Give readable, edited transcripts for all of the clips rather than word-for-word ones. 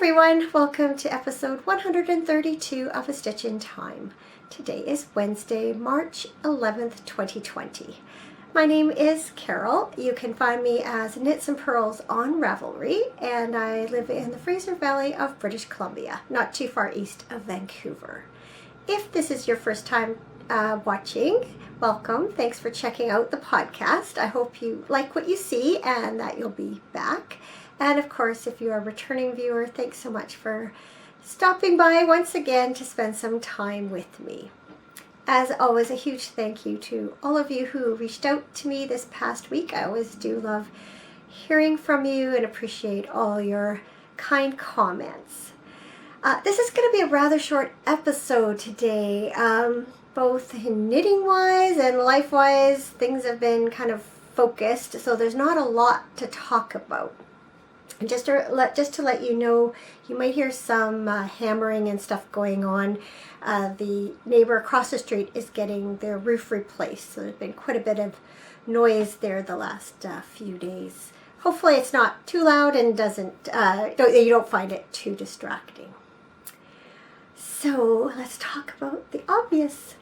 everyone, welcome to episode 132 of A Stitch in Time. Today is Wednesday, March 11th, 2020. My name is Carol. You can find me as Knitsnpurls on Ravelry, and I live in the Fraser Valley of British Columbia, not too far east of Vancouver. If this is your first time watching, welcome. Thanks for checking out the podcast. I hope you like what you see and that you'll be back. And of course, if you're a returning viewer, thanks so much for stopping by once again to spend some time with me. As always, a huge thank you to all of you who reached out to me this past week. I always do love hearing from you and appreciate all your kind comments. This is going to be a rather short episode today. Both knitting-wise and life-wise, things have been kind of focused, so there's not a lot to talk about. And just to let you know, you might hear some hammering and stuff going on. The neighbor across the street is getting their roof replaced, so there's been quite a bit of noise there the last few days. Hopefully it's not too loud and you don't find it too distracting. So let's talk about the obvious.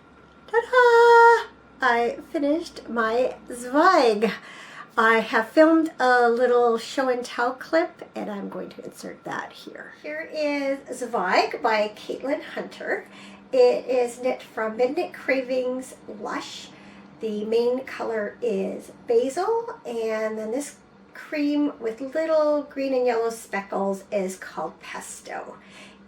Ta-da! I finished my Zweig. I have filmed a little show and tell clip, and I'm going to insert that here. Here is Zweig by Caitlin Hunter. It is knit from Midnight Cravings Lush. The main color is basil, and then this cream with little green and yellow speckles is called pesto.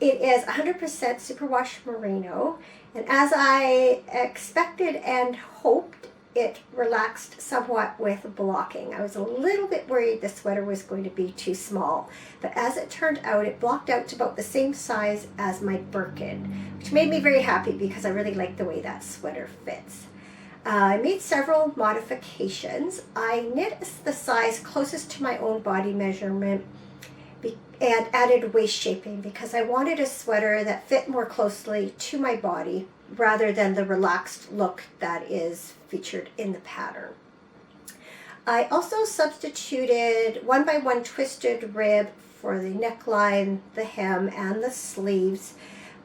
It is 100% superwash merino, and as I expected and hoped, it relaxed somewhat with blocking. I was a little bit worried the sweater was going to be too small, but as it turned out, it blocked out to about the same size as my Birkin, which made me very happy because I really like the way that sweater fits. I made several modifications. I knit the size closest to my own body measurement and added waist shaping because I wanted a sweater that fit more closely to my body rather than the relaxed look that is featured in the pattern. I also substituted 1x1 twisted rib for the neckline, the hem, and the sleeves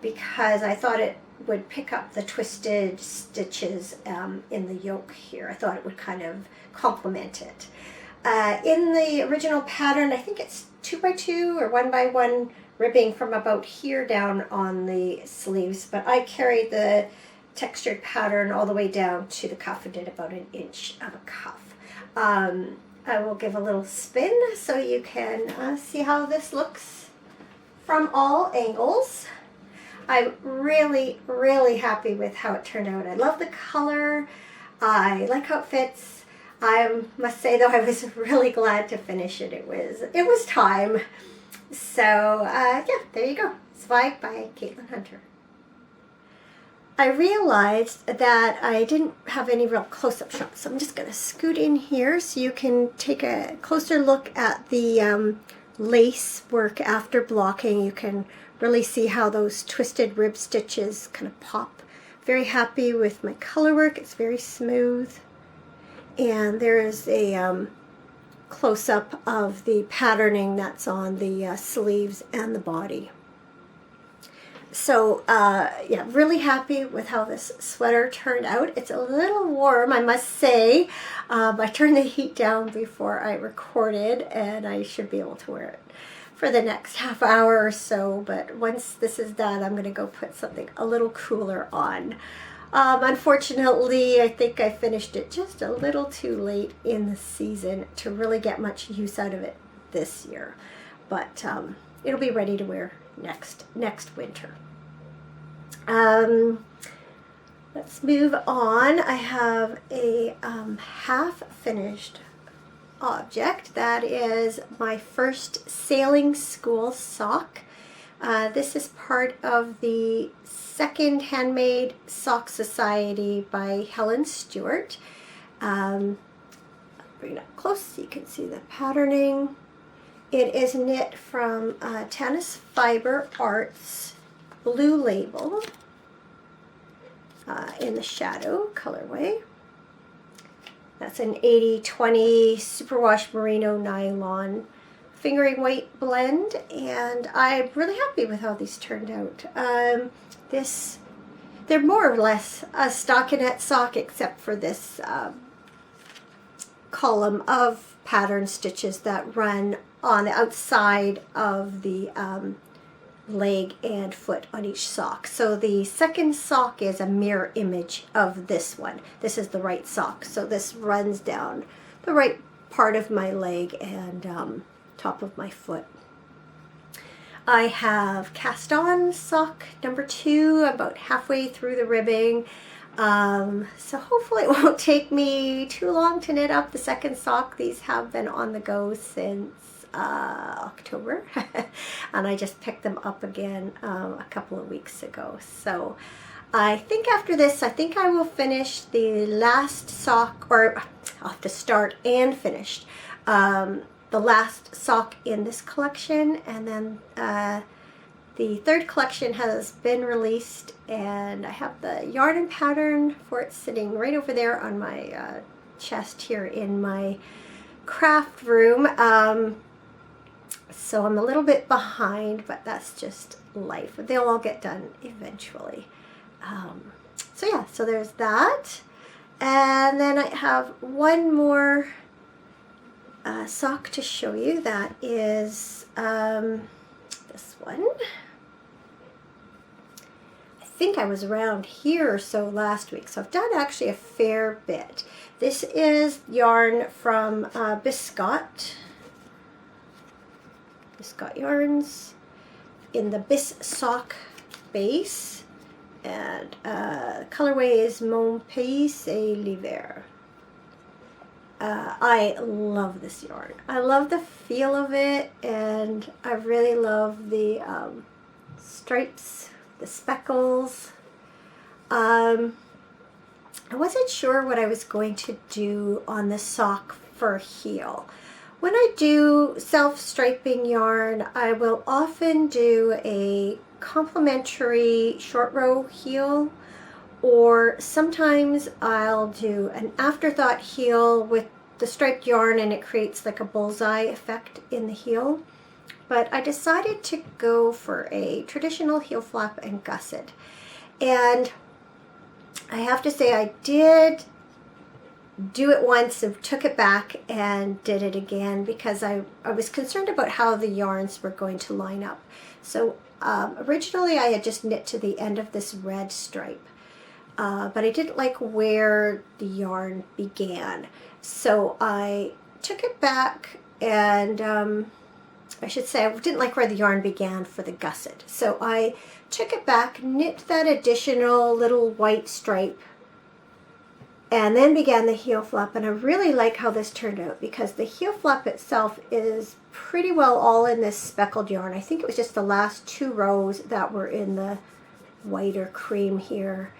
because I thought it would pick up the twisted stitches in the yoke here. I thought it would kind of complement it. In the original pattern, I think it's 2x2 or 1x1 ribbing from about here down on the sleeves, but I carried the textured pattern all the way down to the cuff and did about 1 inch of a cuff. I will give a little spin so you can see how this looks from all angles. I'm really, really happy with how it turned out. I love the color. I like how it fits. I must say though, I was really glad to finish it. It was time. So yeah, there you go. Zweig by Caitlin Hunter. I realized that I didn't have any real close-up shots, so I'm just going to scoot in here so you can take a closer look at the lace work after blocking. You can really see how those twisted rib stitches kind of pop. Very happy with my color work. It's very smooth. And there is a close-up of the patterning that's on the sleeves and the body. So yeah, really happy with how this sweater turned out. It's a little warm, I must say. I turned the heat down before I recorded, and I should be able to wear it for the next half hour or so, but once this is done, I'm going to go put something a little cooler on. Unfortunately, I think I finished it just a little too late in the season to really get much use out of it this year, but it'll be ready to wear next winter. Let's move on. I have a half-finished object that is my first sailing school sock. This is part of the Second Handmade Sock Society by Helen Stewart. I'll bring it up close so you can see the patterning. It is knit from Tannis Fiber Arts Blue Label in the Shadow colorway. That's an 80/20 superwash merino nylon fingering weight blend, and I'm really happy with how these turned out. They're more or less a stockinette sock, except for this column of pattern stitches that run on the outside of the leg and foot on each sock. So the second sock is a mirror image of this one. This is the right sock, so this runs down the right part of my leg and top of my foot. I have cast on sock number 2, about halfway through the ribbing. So hopefully it won't take me too long to knit up the second sock. These have been on the go since October, and I just picked them up again a couple of weeks ago. So I think after this, I think I will finish the last sock, or I'll have to start and finish the last sock in this collection, and then the third collection has been released, and I have the yarn and pattern for it sitting right over there on my chest here in my craft room. So I'm a little bit behind, but that's just life. They'll all get done eventually. So yeah, so there's that. And then I have one more sock to show you. That is this one. I think I was around here or so last week, so I've done actually a fair bit. This is yarn from Biscott yarns in the Bis sock base, and colorway is Mon Pays et l'hiver. I love this yarn. I love the feel of it, and I really love the stripes, the speckles. I wasn't sure what I was going to do on the sock for heel. When I do self-striping yarn, I will often do a complementary short row heel, or sometimes I'll do an afterthought heel with the striped yarn and it creates like a bullseye effect in the heel. But I decided to go for a traditional heel flap and gusset. And I have to say, I did do it once and took it back and did it again because I was concerned about how the yarns were going to line up. So originally I had just knit to the end of this red stripe, but I didn't like where the yarn began. So I took it back, and I should say I didn't like where the yarn began for the gusset. So I took it back, knit that additional little white stripe, and then began the heel flap. And I really like how this turned out because the heel flap itself is pretty well all in this speckled yarn. I think it was just the last 2 rows that were in the white or cream here.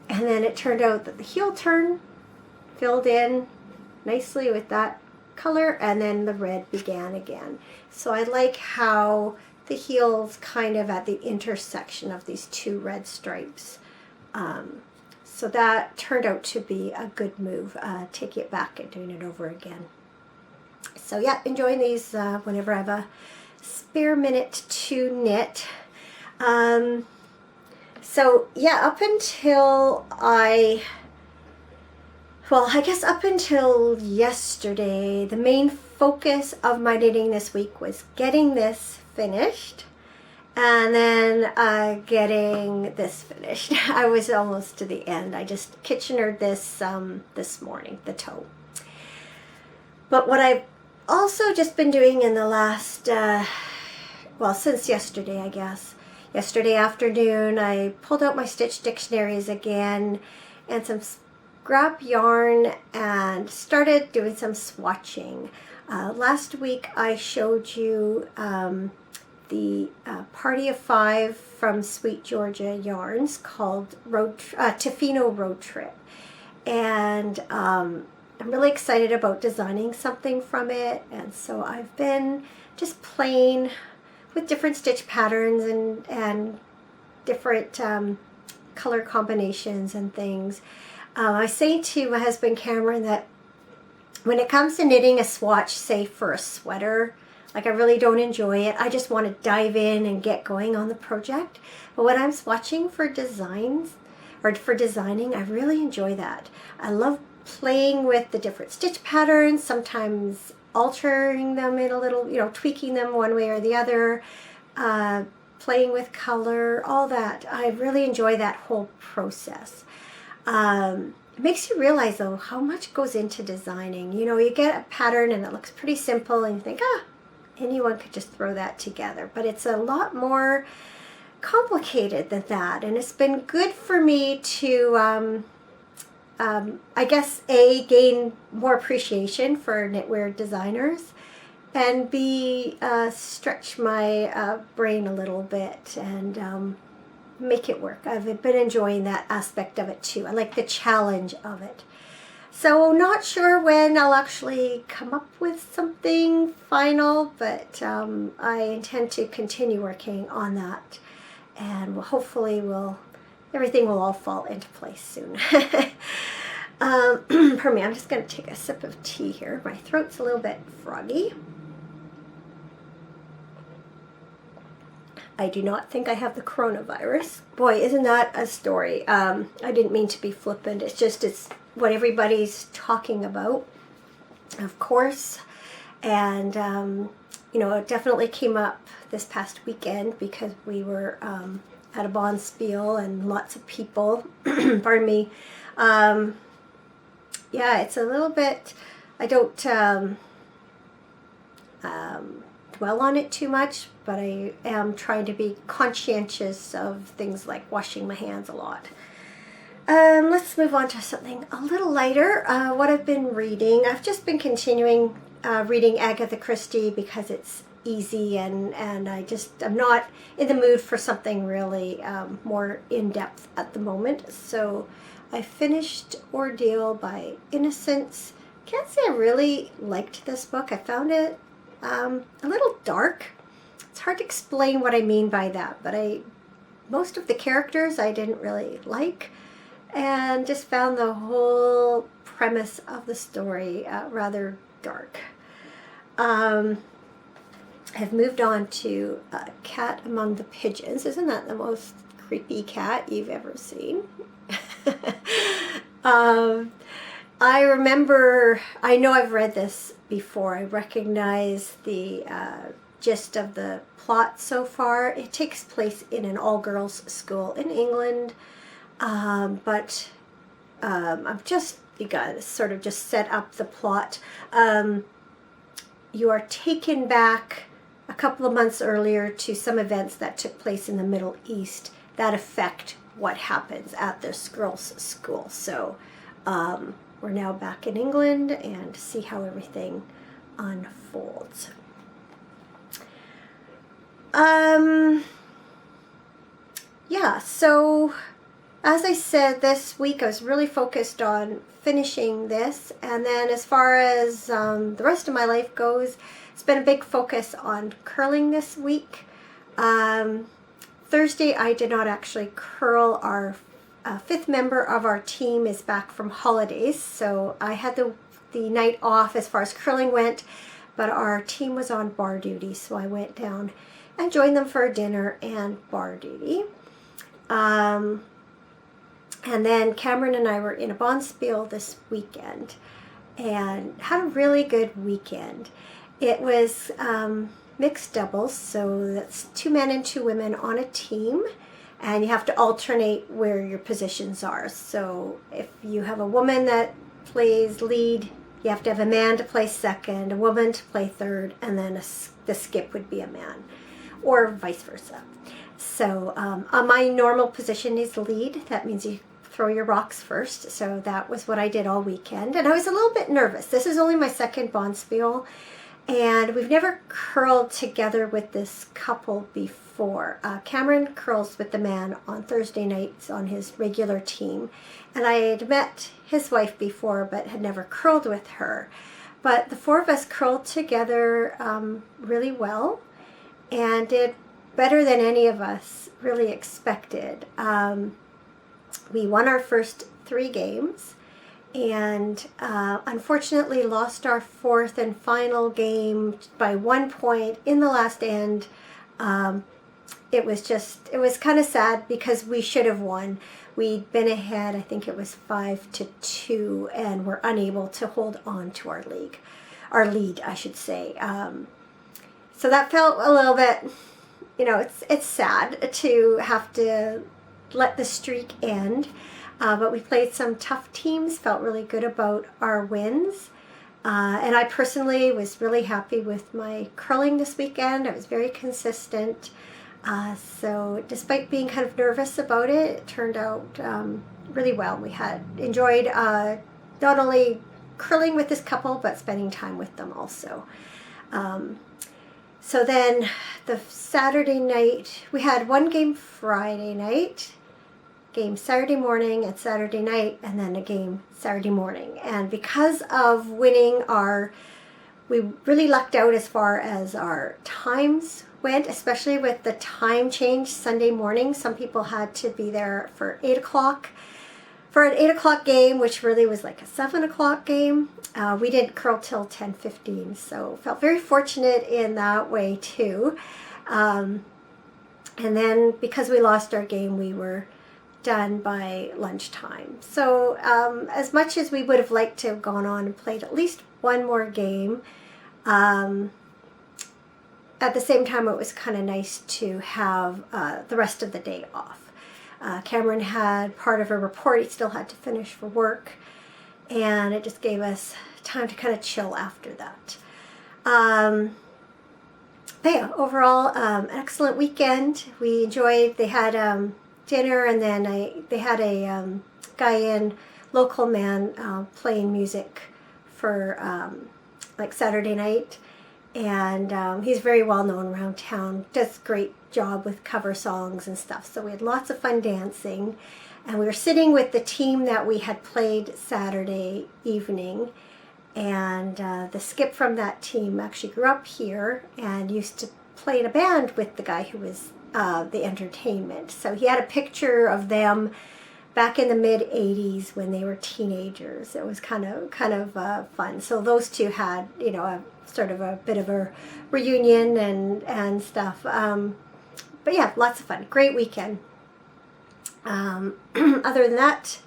And then it turned out that the heel turn filled in nicely with that color, and then the red began again. So I like how the heel's kind of at the intersection of these 2 red stripes. So that turned out to be a good move, taking it back and doing it over again. So yeah, enjoying these whenever I have a spare minute to knit. So yeah, up until I guess up until yesterday, the main focus of my knitting this week was getting this finished, and then getting this finished. I was almost to the end. I just Kitchenered this this morning, the toe. But what I've also just been doing in the last, since yesterday, I guess. Yesterday afternoon, I pulled out my stitch dictionaries again and some scrap yarn and started doing some swatching. Last week I showed you the Party of 5 from Sweet Georgia Yarns called Tofino Road Trip. And I'm really excited about designing something from it. And so I've been just playing with different stitch patterns and different color combinations and things. I say to my husband Cameron that when it comes to knitting a swatch, say for a sweater, Like I really don't enjoy it. I just want to dive in and get going on the project. But when I'm swatching for designs or for designing, I really enjoy that. I love playing with the different stitch patterns, sometimes altering them in a little, you know, tweaking them one way or the other, playing with color, all that. I really enjoy that whole process. It makes you realize though how much goes into designing. You know, you get a pattern and it looks pretty simple and you think, anyone could just throw that together. But it's a lot more complicated than that. And it's been good for me to, I guess, A, gain more appreciation for knitwear designers, and B, stretch my brain a little bit and make it work. I've been enjoying that aspect of it too. I like the challenge of it. So not sure when I'll actually come up with something final, but I intend to continue working on that, and hopefully everything will all fall into place soon. Pardon me, I'm just going to take a sip of tea here. My throat's a little bit froggy. I do not think I have the coronavirus. Boy, isn't that a story. I didn't mean to be flippant. It's what everybody's talking about, of course. And, you know, it definitely came up this past weekend because we were at a bonspiel and lots of people, pardon me. Yeah, it's a little bit, I don't dwell on it too much, but I am trying to be conscientious of things like washing my hands a lot. Let's move on to something a little lighter. What I've been reading, I've just been continuing reading Agatha Christie because it's easy, and I'm not in the mood for something really more in-depth at the moment. So I finished Ordeal by Innocence. Can't say I really liked this book. I found it a little dark. It's hard to explain what I mean by that, but most of the characters I didn't really like, and just found the whole premise of the story rather dark. I've moved on to Cat Among the Pigeons. Isn't that the most creepy cat you've ever seen? I remember, I know I've read this before. I recognize the gist of the plot so far. It takes place in an all-girls school in England, but I've just begun to sort of just set up the plot. You are taken back a couple of months earlier to some events that took place in the Middle East that affect what happens at this girls' school. So we're now back in England and see how everything unfolds. Yeah, so as I said, this week I was really focused on finishing this, and then as far as the rest of my life goes, it's been a big focus on curling this week. Thursday I did not actually curl. Our fifth member of our team is back from holidays, so I had the night off as far as curling went, but our team was on bar duty, so I went down and joined them for dinner and bar duty. And then Cameron and I were in a bonspiel this weekend and had a really good weekend. It was mixed doubles, so that's 2 men and 2 women on a team, and you have to alternate where your positions are. So if you have a woman that plays lead, you have to have a man to play second, a woman to play third, and then the skip would be a man, or vice versa. So my normal position is lead. That means you throw your rocks first. So that was what I did all weekend. And I was a little bit nervous. This is only my second bonspiel, and we've never curled together with this couple before. Cameron curls with the man on Thursday nights on his regular team, and I had met his wife before but had never curled with her. But the 4 of us curled together really well and did better than any of us really expected. We won our first 3 games, and unfortunately lost our fourth and final game by 1 point in the last end. It was kind of sad because we should have won. We'd been ahead, I think it was 5-2, and were unable to hold on to our lead, I should say. So that felt a little bit, it's sad to have to let the streak end. But we played some tough teams, felt really good about our wins. And I personally was really happy with my curling this weekend. I was very consistent. So despite being kind of nervous about it, it turned out really well. We had enjoyed not only curling with this couple, but spending time with them also. So then the Saturday night, we had one game Friday night, game Saturday morning and Saturday night, and then a game Saturday morning. And because of winning we really lucked out as far as our times went, especially with the time change Sunday morning. Some people had to be there for 8 o'clock for an 8 o'clock game, which really was like a 7 o'clock game. We didn't curl till 10:15, so felt very fortunate in that way too. And then because we lost our game, we were done by lunchtime. So as much as we would have liked to have gone on and played at least one more game, at the same time it was kind of nice to have the rest of the day off. Cameron had part of a report he still had to finish for work, and it just gave us time to kind of chill after that. But yeah, overall, an excellent weekend. We enjoyed, they had dinner, and then they had a guy in, local man, playing music for like Saturday night, and he's very well known around town, does a great job with cover songs and stuff. So we had lots of fun dancing, and we were sitting with the team that we had played Saturday evening, and the skip from that team actually grew up here and used to play in a band with the guy who was the entertainment. So he had a picture of them back in the mid-'80s when they were teenagers. It was kind of fun. So those two had, a sort of a bit of a reunion and stuff. But yeah, lots of fun. Great weekend. Other than that,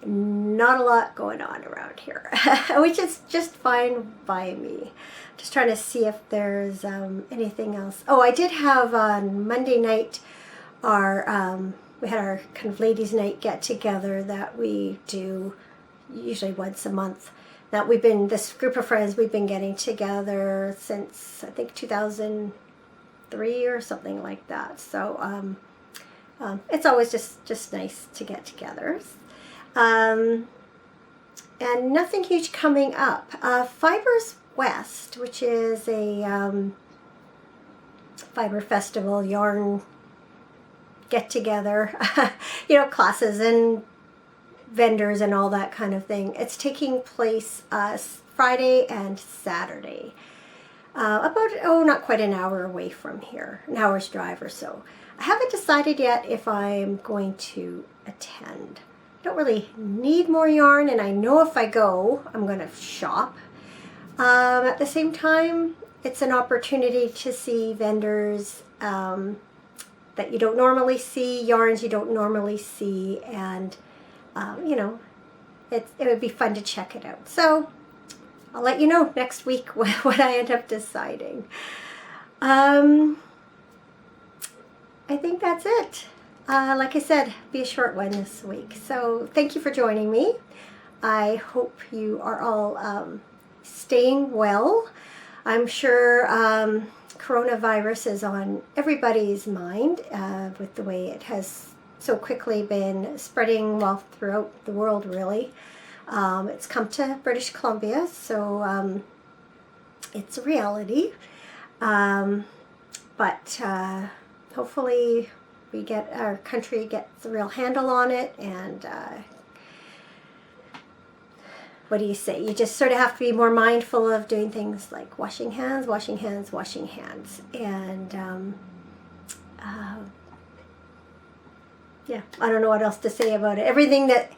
not a lot going on around here, which is just fine by me. Just trying to see if there's anything else. Oh, I did have on Monday night we had our kind of ladies' night get together that we do usually once a month. That this group of friends, we've been getting together since I think 2003 or something like that. So it's always just nice to get together. And nothing huge coming up. Fibers West, which is a fiber festival, yarn get-together, classes and vendors and all that kind of thing. It's taking place Friday and Saturday, about, not quite an hour away from here, an hour's drive or so. I haven't decided yet if I'm going to attend. I don't really need more yarn, and I know if I go, I'm going to shop. At the same time, it's an opportunity to see vendors that you don't normally see, yarns you don't normally see, and it would be fun to check it out. So I'll let you know next week what I end up deciding. I think that's it. Like I said, be a short one this week. So thank you for joining me. I hope you are all staying well. I'm sure coronavirus is on everybody's mind with the way it has so quickly been spreading throughout the world, really. It's come to British Columbia, so it's a reality. But hopefully our country gets a real handle on it, and what do you say? You just sort of have to be more mindful of doing things like washing hands, washing hands, washing hands. And yeah, I don't know what else to say about it. Everything that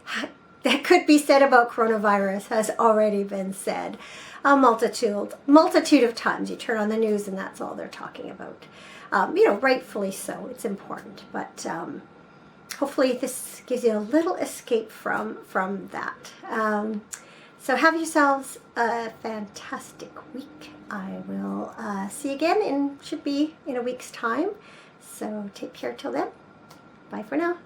that could be said about coronavirus has already been said a multitude of times. You turn on the news and that's all they're talking about. You know, rightfully so. It's important, but hopefully this gives you a little escape from that. So have yourselves a fantastic week. I will see you again should be in a week's time. So take care till then. Bye for now.